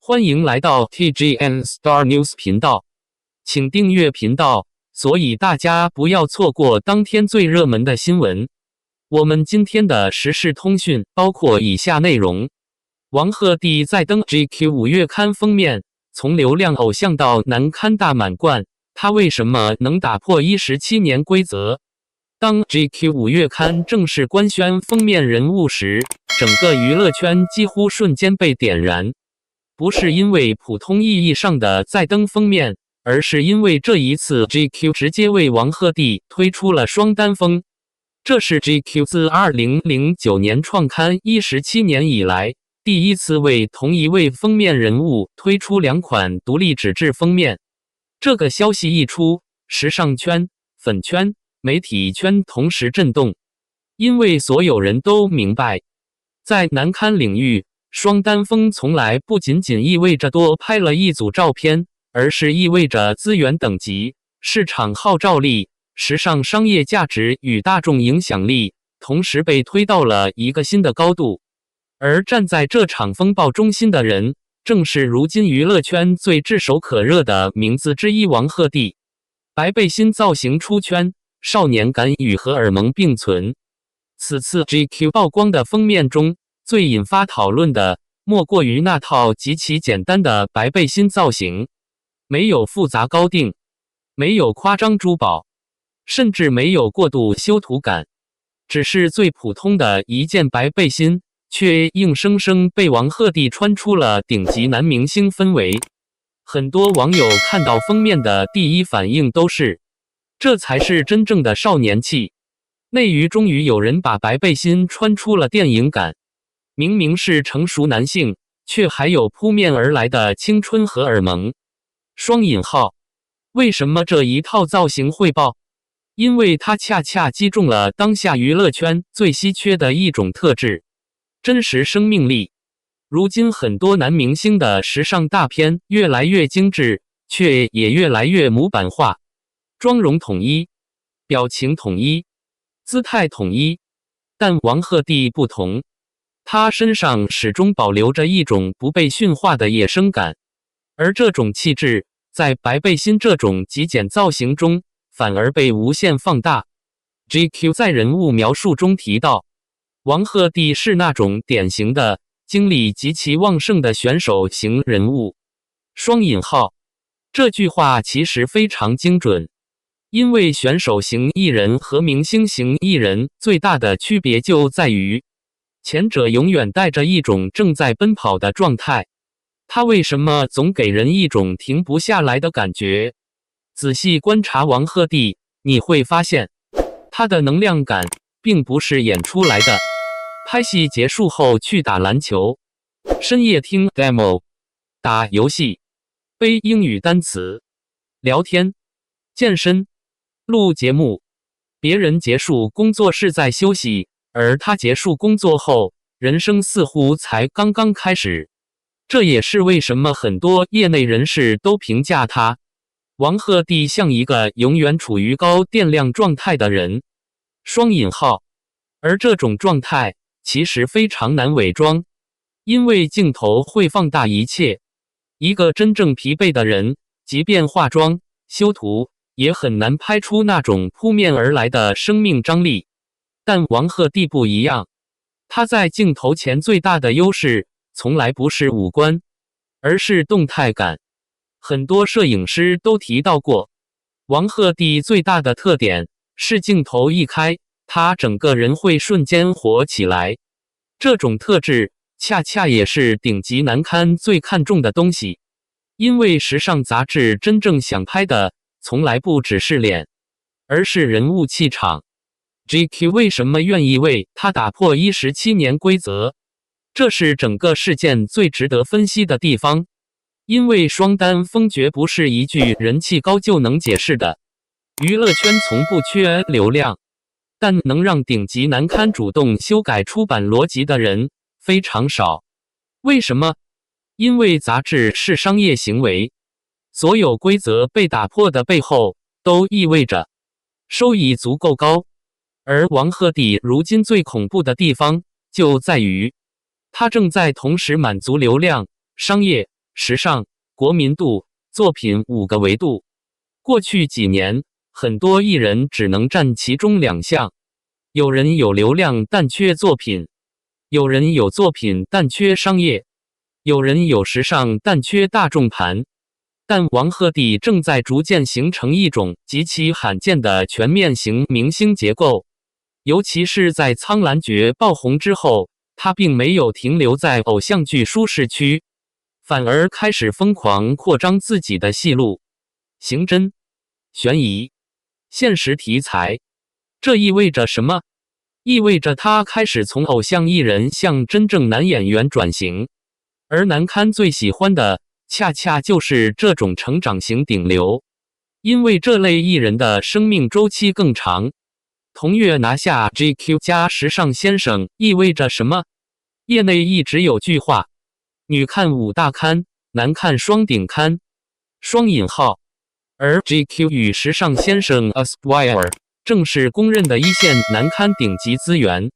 欢迎来到 TGN Star News 频道，请订阅频道，所以大家不要错过当天最热门的新闻。我们今天的时事通讯包括以下内容：王鹤棣再登 GQ 5月刊封面，从流量偶像到男刊大满贯，他为什么能打破17年规则？当 GQ 5月刊正式官宣封面人物时，整个娱乐圈几乎瞬间被点燃。不是因为普通意义上的再登封面，而是因为这一次 GQ 直接为王鹤棣推出了双单封。这是 GQ 自2009年创刊17年以来，第一次为同一位封面人物推出2款独立纸质封面。这个消息一出，时尚圈、粉圈、媒体圈同时震动，因为所有人都明白，在男刊领域，双单封从来不仅仅意味着多拍了一组照片，而是意味着资源等级、市场号召力、时尚商业价值与大众影响力同时被推到了一个新的高度。而站在这场风暴中心的人，正是如今娱乐圈最炙手可热的名字之一王鹤棣。白背心造型出圈，少年感与荷尔蒙并存。此次 GQ 曝光的封面中，最引发讨论的莫过于那套极其简单的白背心造型，没有复杂高定，没有夸张珠宝，甚至没有过度修图感，只是最普通的一件白背心，却硬生生被王鹤棣穿出了顶级男明星氛围。很多网友看到封面的第一反应都是，这才是真正的少年气。内娱终于有人把白背心穿出了电影感。明明是成熟男性，却还有扑面而来的青春荷尔蒙。双引号，为什么这一套造型会爆？因为它恰恰击中了当下娱乐圈最稀缺的一种特质——真实生命力。如今很多男明星的时尚大片越来越精致，却也越来越模板化，妆容统一，表情统一，姿态统一。但王鹤棣不同。他身上始终保留着一种不被驯化的野生感，而这种气质在白背心这种极简造型中反而被无限放大。GQ 在人物描述中提到，王鹤棣是那种典型的精力极其旺盛的选手型人物。双引号，这句话其实非常精准，因为选手型艺人和明星型艺人最大的区别就在于，前者永远带着一种正在奔跑的状态，他为什么总给人一种停不下来的感觉？仔细观察王鹤棣，你会发现，他的能量感并不是演出来的。拍戏结束后去打篮球，深夜听 demo， 打游戏，背英语单词，聊天，健身，录节目。别人结束工作是在休息，而他结束工作后，人生似乎才刚刚开始。这也是为什么很多业内人士都评价他，王鹤棣像一个永远处于高电量状态的人。双引号，而这种状态其实非常难伪装，因为镜头会放大一切。一个真正疲惫的人，即便化妆、修图，也很难拍出那种扑面而来的生命张力。但王鹤棣不一样，他在镜头前最大的优势从来不是五官，而是动态感。很多摄影师都提到过，王鹤棣最大的特点是镜头一开，他整个人会瞬间活起来。这种特质恰恰也是顶级男刊最看重的东西，因为时尚杂志真正想拍的从来不只是脸，而是人物气场。GQ 为什么愿意为他打破17年规则？这是整个事件最值得分析的地方。因为双单封绝不是一句人气高就能解释的。娱乐圈从不缺流量，但能让顶级男刊主动修改出版逻辑的人非常少。为什么？因为杂志是商业行为，所有规则被打破的背后都意味着收益足够高。而王鹤棣如今最恐怖的地方就在于，他正在同时满足流量、商业、时尚、国民度、作品5个维度。过去几年，很多艺人只能占其中2项，有人有流量但缺作品，有人有作品但缺商业，有人有时尚但缺大众盘。但王鹤棣正在逐渐形成一种极其罕见的全面型明星结构，尤其是在苍兰诀爆红之后，他并没有停留在偶像剧舒适区，反而开始疯狂扩张自己的戏路，刑侦、悬疑、现实题材。这意味着什么？意味着他开始从偶像艺人向真正男演员转型，而男刊最喜欢的恰恰就是这种成长型顶流，因为这类艺人的生命周期更长。同月拿下 GQ 加时尚先生意味着什么？业内一直有句话：女看5大刊，男看双顶刊，双引号。而 GQ 与时尚先生 Esquire 正是公认的一线男刊顶级资源。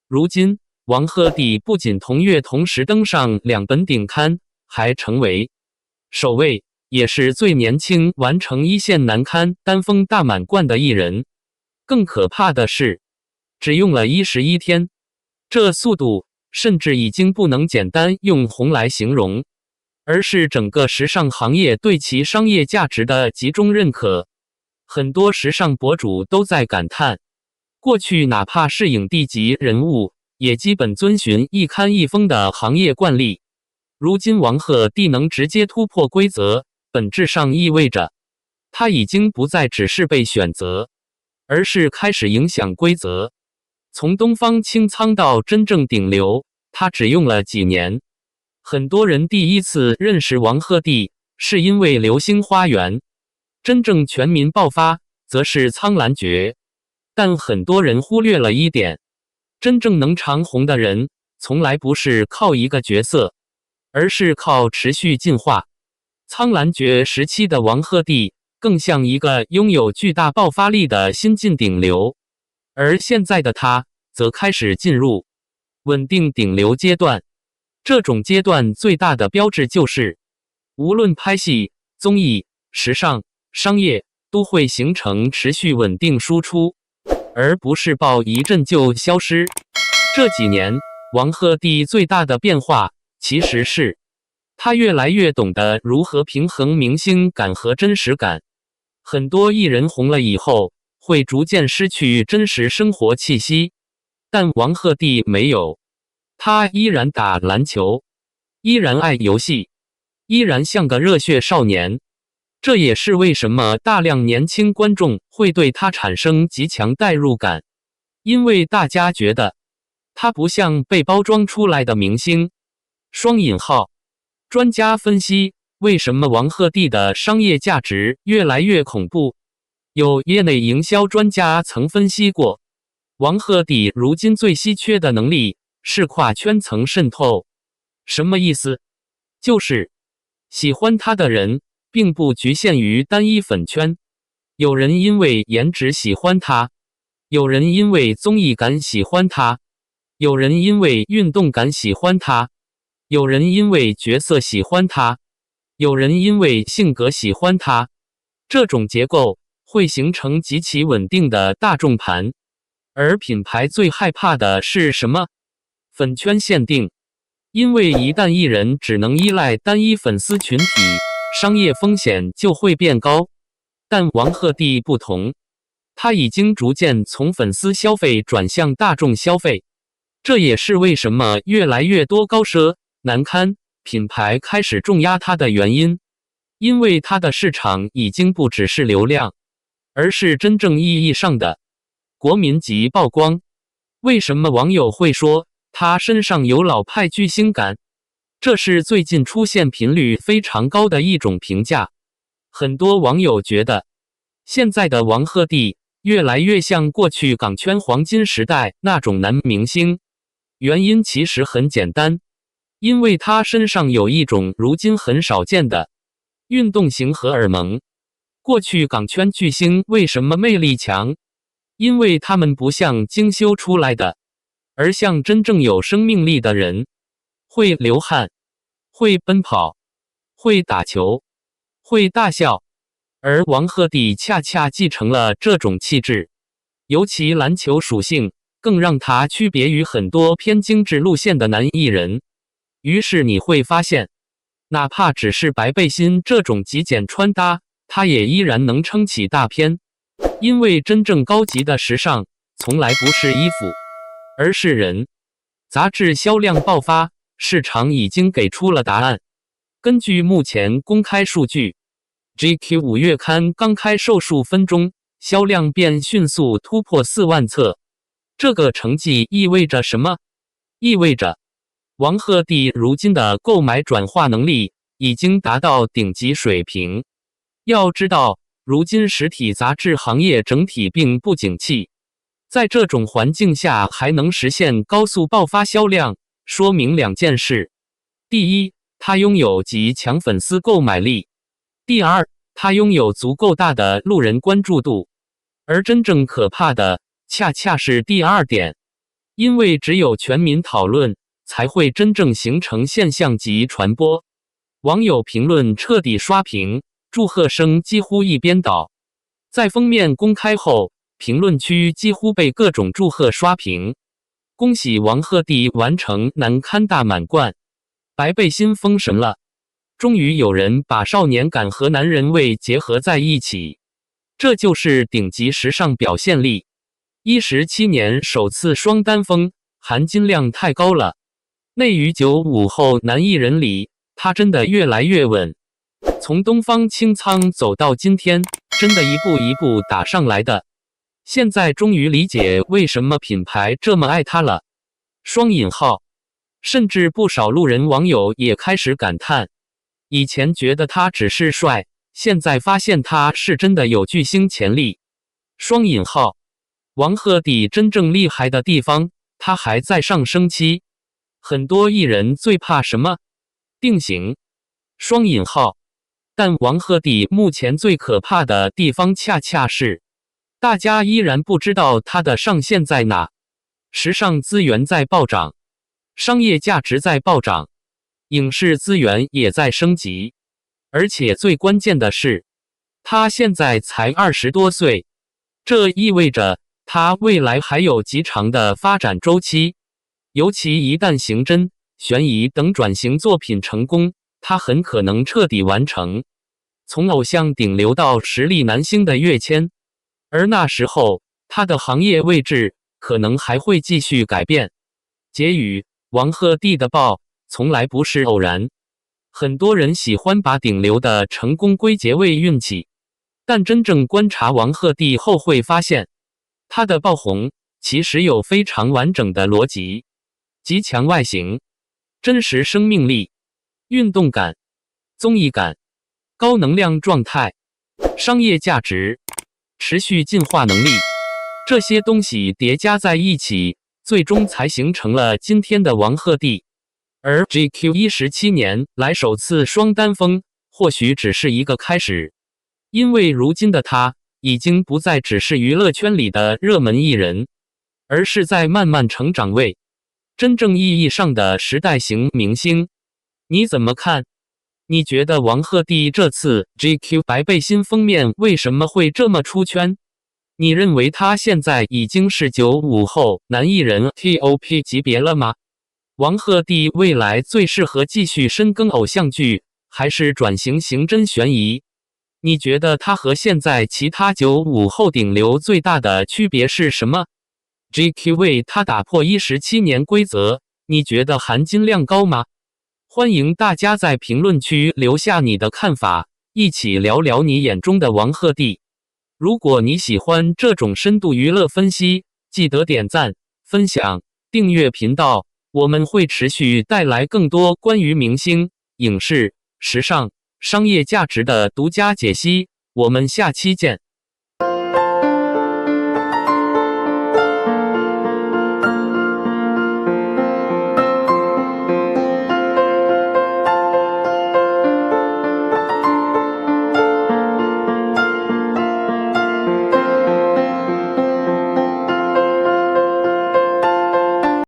如今，王鹤棣不仅同月同时登上2本顶刊，还成为首位，也是最年轻完成一线男刊单封大满贯的艺人。更可怕的是，只用了11天，这速度甚至已经不能简单用红来形容，而是整个时尚行业对其商业价值的集中认可。很多时尚博主都在感叹，过去哪怕是影帝级人物，也基本遵循一刊一封的行业惯例。如今王鹤棣能直接突破规则，本质上意味着他已经不再只是被选择，而是开始影响规则。从东方青苍到真正顶流，他只用了几年。很多人第一次认识王鹤棣是因为《流星花园》，真正全民爆发则是《苍兰诀》。但很多人忽略了一点，真正能长红的人从来不是靠一个角色，而是靠持续进化。苍兰诀时期的王鹤棣更像一个拥有巨大爆发力的新晋顶流，而现在的他则开始进入稳定顶流阶段。这种阶段最大的标志就是，无论拍戏、综艺、时尚、商业，都会形成持续稳定输出，而不是爆一阵就消失。这几年，王鹤棣最大的变化其实是他越来越懂得如何平衡明星感和真实感。很多艺人红了以后，会逐渐失去真实生活气息，但王鹤棣没有，他依然打篮球，依然爱游戏，依然像个热血少年。这也是为什么大量年轻观众会对他产生极强代入感，因为大家觉得他不像被包装出来的明星。双引号。专家分析，为什么王鹤棣的商业价值越来越恐怖？有业内营销专家曾分析过，王鹤棣如今最稀缺的能力是跨圈层渗透。什么意思？就是喜欢他的人并不局限于单一粉圈，有人因为颜值喜欢他，有人因为综艺感喜欢他，有人因为运动感喜欢他，有人因为角色喜欢他，有人因为性格喜欢他。这种结构会形成极其稳定的大众盘。而品牌最害怕的是什么？粉圈限定。因为一旦艺人只能依赖单一粉丝群体，商业风险就会变高。但王鹤棣不同，他已经逐渐从粉丝消费转向大众消费。这也是为什么越来越多高奢难堪品牌开始重压它的原因，因为它的市场已经不只是流量，而是真正意义上的国民级曝光。为什么网友会说他身上有老派巨星感？这是最近出现频率非常高的一种评价。很多网友觉得，现在的王鹤棣越来越像过去港圈黄金时代那种男明星。原因其实很简单，因为他身上有一种如今很少见的运动型荷尔蒙。过去港圈巨星为什么魅力强？因为他们不像精修出来的，而像真正有生命力的人，会流汗，会奔跑，会打球，会大笑，而王鹤棣恰恰继承了这种气质，尤其篮球属性更让他区别于很多偏精致路线的男艺人。于是你会发现，哪怕只是白背心这种极简穿搭，他也依然能撑起大片。因为真正高级的时尚从来不是衣服，而是人。杂志销量爆发，市场已经给出了答案。根据目前公开数据， GQ 5月刊刚开售数分钟，销量便迅速突破4万册。这个成绩意味着什么？意味着王鹤棣如今的购买转化能力已经达到顶级水平。要知道，如今实体杂志行业整体并不景气，在这种环境下还能实现高速爆发销量，说明2件事：第一，它拥有极强粉丝购买力；第二，它拥有足够大的路人关注度。而真正可怕的恰恰是第二点，因为只有全民讨论，才会真正形成现象级传播。网友评论彻底刷屏，祝贺声几乎一边倒。在封面公开后，评论区几乎被各种祝贺刷屏。恭喜王鹤棣完成难堪大满贯，白背心封神了。终于有人把少年感和男人味结合在一起，这就是顶级时尚表现力。17年首次双单峰，含金量太高了。内娱95后男艺人里，他真的越来越稳。从东方青苍走到今天，真的一步一步打上来的。现在终于理解为什么品牌这么爱他了。双引号。甚至不少路人网友也开始感叹，以前觉得他只是帅，现在发现他是真的有巨星潜力。双引号。王鹤棣真正厉害的地方，他还在上升期。很多艺人最怕什么？定型。双引号。但王鹤棣目前最可怕的地方恰恰是，大家依然不知道他的上限在哪。时尚资源在暴涨，商业价值在暴涨，影视资源也在升级。而且最关键的是，他现在才20多岁，这意味着他未来还有极长的发展周期。尤其一旦刑侦、悬疑等转型作品成功，他很可能彻底完成从偶像顶流到实力男星的跃迁。而那时候，他的行业位置可能还会继续改变。结语：王鹤棣的爆从来不是偶然。很多人喜欢把顶流的成功归结为运气，但真正观察王鹤棣后会发现，他的爆红其实有非常完整的逻辑。极强外形、真实生命力、运动感、综艺感、高能量状态、商业价值、持续进化能力，这些东西叠加在一起，最终才形成了今天的王鹤棣。而 GQ 17年来首次双单峰，或许只是一个开始，因为如今的他已经不再只是娱乐圈里的热门艺人，而是在慢慢成长为真正意义上的时代型明星。你怎么看？你觉得王鹤棣这次 GQ 白背心封面为什么会这么出圈？你认为他现在已经是95后男艺人 TOP 级别了吗？王鹤棣未来最适合继续深耕偶像剧，还是转型刑侦悬疑？你觉得他和现在其他95后顶流最大的区别是什么？ GQ 为他打破17年规则，你觉得含金量高吗？欢迎大家在评论区留下你的看法，一起聊聊你眼中的王鹤棣。如果你喜欢这种深度娱乐分析，记得点赞、分享、订阅频道，我们会持续带来更多关于明星、影视、时尚、商业价值的独家解析。我们下期见。